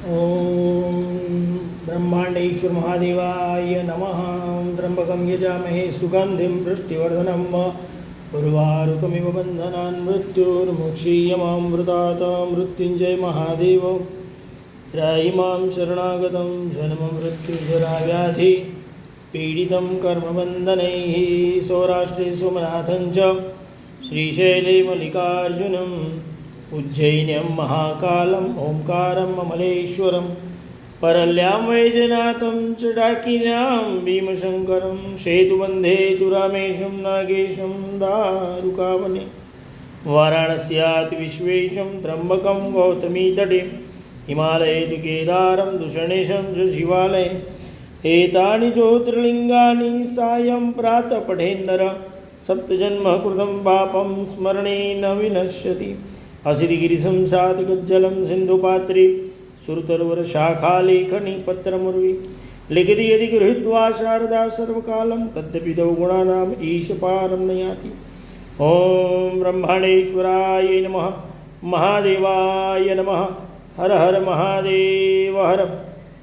ओम ब्रह्मांडेश्वर महादेवाय नमः। त्र्यंबकं यजामहे सुगंधिं पुष्टिवर्धनं उर्वारुकमिव बन्धनान् मृत्युर्मुक्षीयमामृतात्। मृत्युंजय महादेव त्राहि मां शरणागतं जन्ममृत्युजराव्याधि पीडितं कर्मबन्धनैः। सौराष्ट्रे सोमनाथं च श्रीशैले मल्लिकार्जुनम् उज्जैन्यं महाकालम् ओंकारं ममलेश्वरं परल्यां वैजनाथं च डाकिन्यां भीमशङ्करं सेतुबन्धे तु रामेशं नागेशं दारुकावने वाराणस्याति विश्वेशं त्र्यम्बकं गौतमीतटे हिमालये तु केदारं दूषणेशं च शिवालये। एतानि ज्योतिर्लिङ्गानि सायं प्रातः पठेन्नर सप्तजन्मकृतं पापं स्मरणेन विनश्यति। असितगिरिशं सातगज्जलं सिन्धुपात्रे सुरतरुवरशाखालेखनी पत्रमुर्वी लिखति यदि गृहीत्वा शारदा सर्वकालं तद्यपि तौ गुणानाम् ईशपारं न याति। ॐ ब्रह्मणेश्वराय नमः। महादेवाय नमः। हर हर महादेव हर।